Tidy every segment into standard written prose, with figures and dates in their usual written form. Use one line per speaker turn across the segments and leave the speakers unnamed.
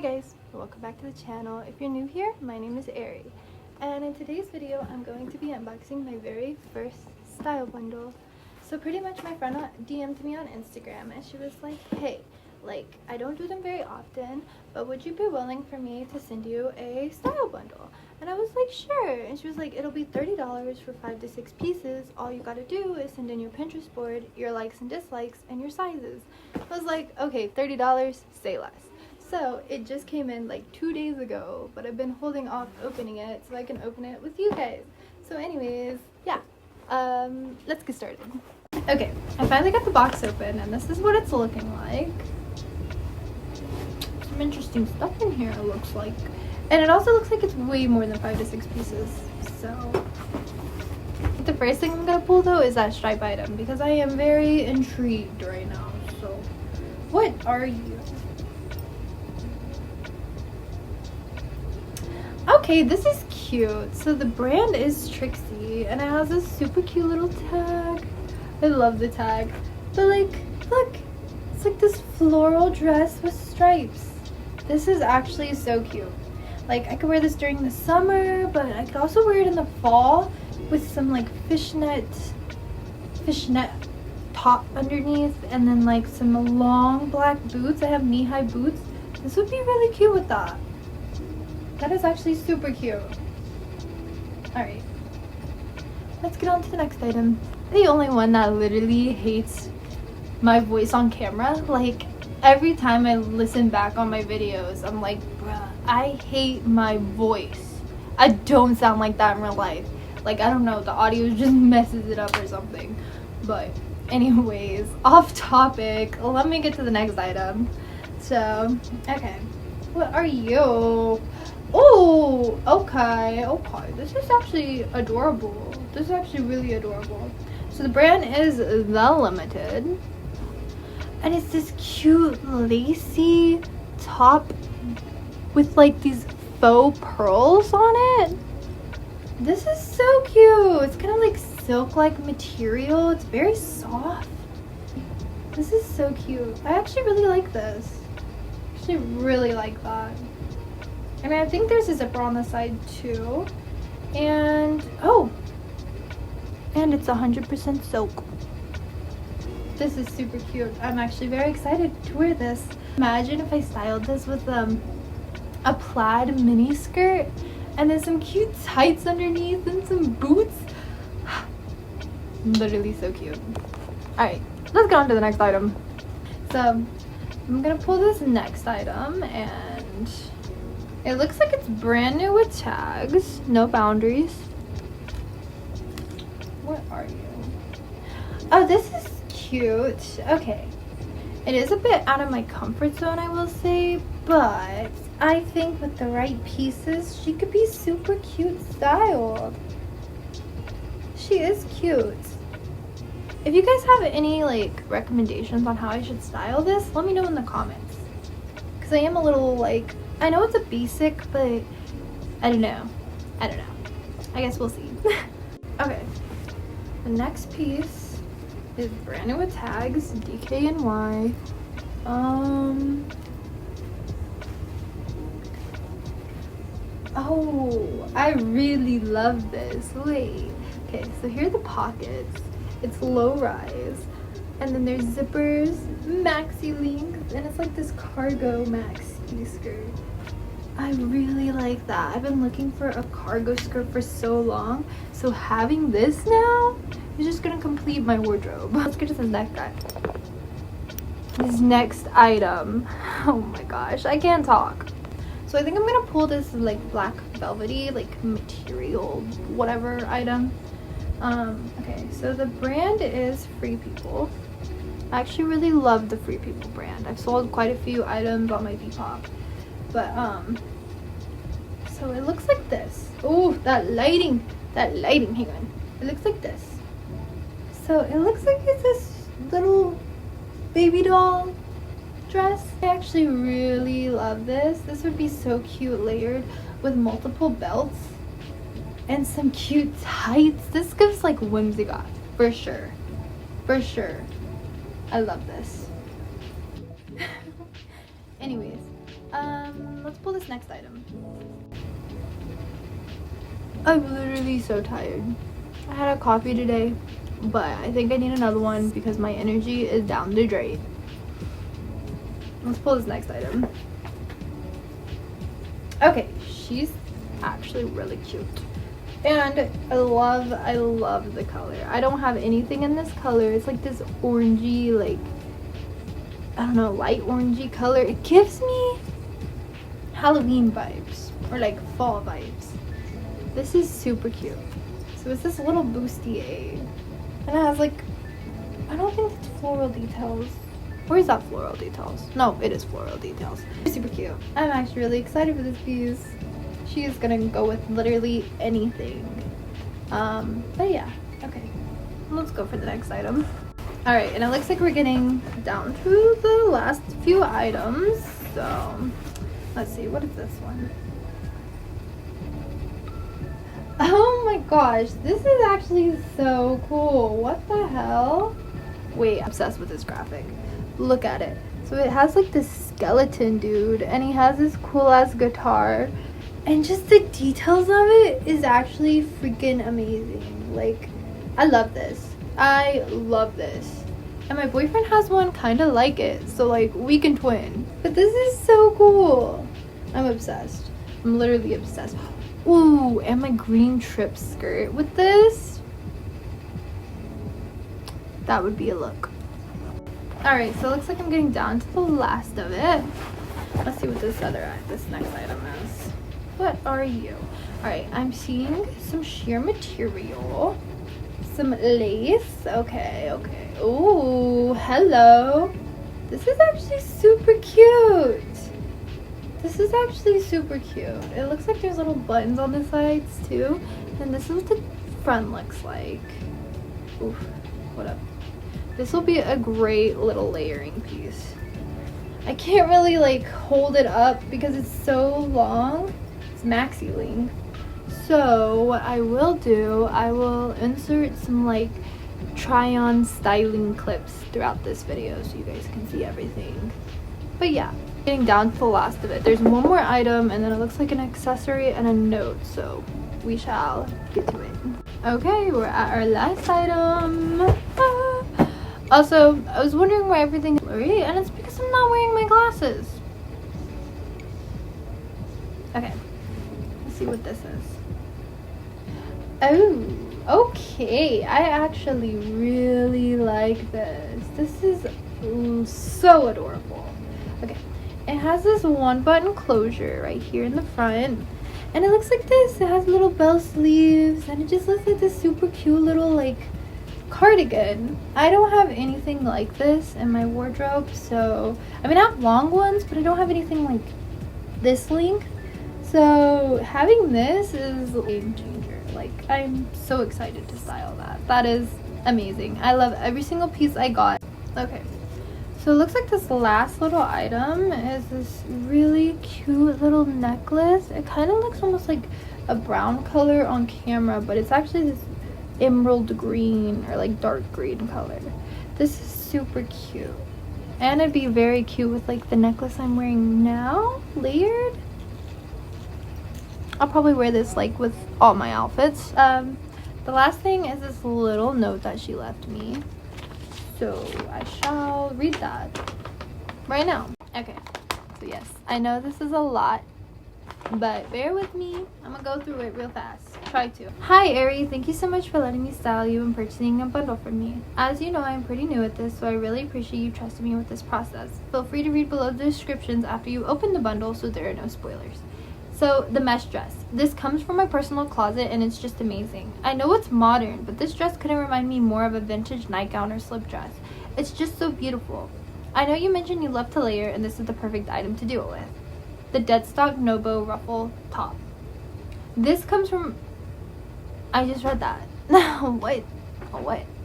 guys, welcome back to the channel. If you're new here, my name is Ari, and in today's video I'm going to be unboxing my very first style bundle. So pretty much my friend DM'd me on Instagram and she was like, hey, I don't do them very often, but would you be willing for me to send you a style bundle? And I was like, sure. And she was like, it'll be $30 for 5 to 6 pieces. All you gotta do is send in your Pinterest board, your likes and dislikes, and your sizes. I was like, okay, $30, say less. So it just came in like 2 days ago, but I've been holding off opening it so I can open it with you guys. So anyways, yeah, let's get started. Okay, I finally got the box open and this is what it's looking like. Some interesting stuff in here, it looks like. And it also looks like it's way more than 5 to 6 pieces. So the first thing I'm gonna pull though is that stripe item because I am very intrigued right now. So what are you? Okay, this is cute. So the brand is Trixie and it has this super cute little tag. I love the tag. But like, look, it's like this floral dress with stripes. This is actually so cute. Like, I could wear this during the summer, but I could also wear it in the fall with some like fishnet top underneath and then like some long black boots. I have knee-high boots. This would be really cute with that. That is actually super cute. Alright, let's get on to the next item. I'm the only one that literally hates my voice on camera. Like, every time I listen back on my videos, I'm like, bruh, I hate my voice. I don't sound like that in real life. Like, I don't know, the audio just messes it up or something. But anyways, off topic, let me get to the next item. So, okay, what are you? Oh, okay, this is actually adorable. This is actually really adorable. So the brand is The Limited. And it's this cute lacy top with like these faux pearls on it. This is so cute. It's kind of like silk-like material. It's very soft. This is so cute. I actually really like this. I actually really like that. I mean, I think there's a zipper on the side too. And, oh, and it's 100% silk. This is super cute. I'm actually very excited to wear this. Imagine if I styled this with a plaid mini skirt and then some cute tights underneath and some boots. Literally so cute. Alright, let's get on to the next item. So I'm gonna pull this next item and it looks like it's brand new with tags, no boundaries. What are you? Oh, this is cute. Okay, it is a bit out of my comfort zone, I will say, but I think with the right pieces she could be super cute styled. She is cute. If you guys have any like recommendations on how I should style this, let me know in the comments, because I am a little like, I know it's a basic, but I don't know. I guess we'll see. Okay, the next piece is brand new with tags, DKNY. Oh, I really love this. Wait. Okay, so here are the pockets. It's low rise. And then there's zippers, maxi length, and it's like this cargo maxi skirt. I really like that. I've been looking for a cargo skirt for so long. So having this now is just gonna complete my wardrobe. Let's get to the next guy. This next item. Oh my gosh, I can't talk. So I think I'm gonna pull this like black velvety like material whatever item. Okay, so the brand is Free People. I actually really love the Free People brand. I've sold quite a few items on my Depop. But so it looks like this. Oh, that lighting, hang on. It looks like this. So it looks like it's this little baby doll dress. I actually really love this. This would be so cute layered with multiple belts and some cute tights. This gives like whimsy goth for sure. I love this. Anyways, Let's pull this next item. I'm literally so tired. I had a coffee today, but I think I need another one because my energy is down the drain. Let's pull this next item. Okay, she's actually really cute. And I love the color. I don't have anything in this color. It's like this orangey, like, I don't know, light orangey color. It gives me Halloween vibes or like fall vibes. This is super cute. So it's this little bustier. And it has like, I don't think it's floral details. Or is that floral details? No, it is floral details. It's super cute. I'm actually really excited for this piece. She is gonna go with literally anything. But yeah, okay. Let's go for the next item. Alright, and it looks like we're getting down to the last few items. So, let's see, what is this one? Oh my gosh, this is actually so cool. What the hell? Wait, I'm obsessed with this graphic. Look at it. So it has like this skeleton dude, and he has this cool ass guitar, and just the details of it is actually freaking amazing. Like, I love this. I love this. And my boyfriend has one kind of like it, so like we can twin. But this is so cool. I'm obsessed. I'm literally obsessed. Ooh, and my green trip skirt with this. That would be a look. Alright, so it looks like I'm getting down to the last of it. Let's see what this next item is. What are you? Alright, I'm seeing some sheer material. Some lace. Okay. Ooh, hello. This is actually super cute. This is actually super cute. It looks like there's little buttons on the sides too. And this is what the front looks like. Oof, what up? This will be a great little layering piece. I can't really like hold it up because it's so long. It's maxi length. So what I will do, I will insert some like try on styling clips throughout this video so you guys can see everything. But yeah, getting down to the last of it. There's one more item and then it looks like an accessory and a note, so we shall get to it. Okay, we're at our last item. Also, I was wondering why everything is blurry, and it's because I'm not wearing my glasses. Okay, let's see what this is. Oh, okay. I actually really like this. This is so adorable. Okay, it has this one button closure right here in the front, and it looks like this. It has little bell sleeves, and it just looks like this super cute little like cardigan. I don't have anything like this in my wardrobe, so I mean I have long ones, but I don't have anything like this length. So having this is a game changer. Like, I'm so excited to style that. That is amazing. I love every single piece I got. Okay, so it looks like this last little item is this really cute little necklace. It kind of looks almost like a brown color on camera, but it's actually this emerald green or like dark green color. This is super cute, and it'd be very cute with like the necklace I'm wearing now layered. I'll probably wear this like with all my outfits. The last thing is this little note that she left me, so I shall read that right now. Okay, so yes, I know this is a lot, but bear with me. I'm gonna go through it real fast. Try to. Hi Ari, thank you so much for letting me style you and purchasing a bundle from me. As you know, I'm pretty new at this, so I really appreciate you trusting me with this process. Feel free to read below the descriptions after you open the bundle so there are no spoilers. So, the mesh dress. This comes from my personal closet and it's just amazing. I know it's modern, but this dress couldn't remind me more of a vintage nightgown or slip dress. It's just so beautiful. I know you mentioned you love to layer, and this is the perfect item to do it with. The deadstock no-bow ruffle top. This comes from... I just read that. What?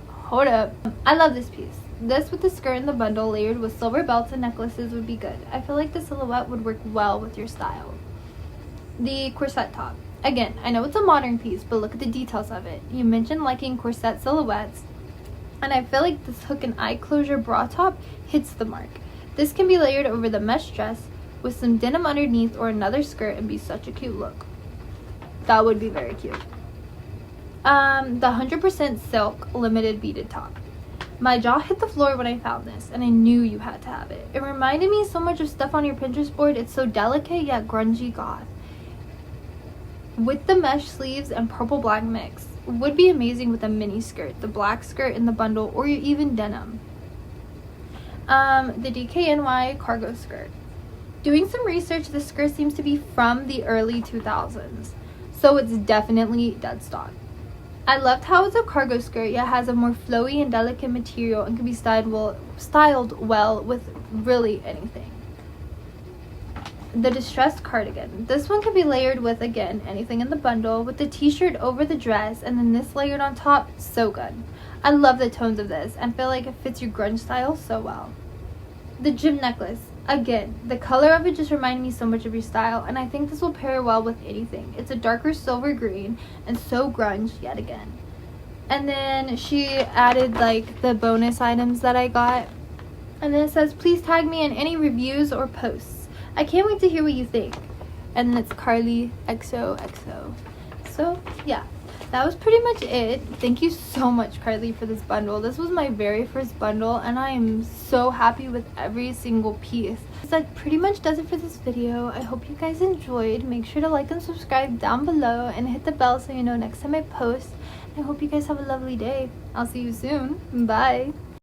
Hold up. I love this piece. This with the skirt in the bundle layered with silver belts and necklaces would be good. I feel like the silhouette would work well with your style. The corset top. Again, I know it's a modern piece, but look at the details of it. You mentioned liking corset silhouettes, and I feel like this hook and eye closure bra top hits the mark. This can be layered over the mesh dress with some denim underneath or another skirt and be such a cute look. That would be very cute. The 100% silk limited beaded top. My jaw hit the floor when I found this, and I knew you had to have it. It reminded me so much of stuff on your Pinterest board. It's so delicate yet grungy goth. With the mesh sleeves and purple black mix. Would be amazing with a mini skirt, the black skirt in the bundle, or even denim. The DKNY cargo skirt. Doing some research, this skirt seems to be from the early 2000s, so it's definitely dead stock. I loved how it's a cargo skirt yet has a more flowy and delicate material and can be styled well with really anything. The distressed cardigan. This one can be layered with, again, anything in the bundle, with the t-shirt over the dress and then this layered on top. So good. I love the tones of this and feel like it fits your grunge style so well. The gym necklace. Again, the color of it just reminded me so much of your style, and I think this will pair well with anything. It's a darker silver green and so grunge yet again. And then she added like the bonus items that I got. And then it says, please tag me in any reviews or posts. I can't wait to hear what you think. And then it's Carly XOXO. So yeah, that was pretty much it. Thank you so much, Carly, for this bundle. This was my very first bundle and I am so happy with every single piece. So that pretty much does it for this video. I hope you guys enjoyed. Make sure to like and subscribe down below and hit the bell so you know next time I post. I hope you guys have a lovely day. I'll see you soon. Bye.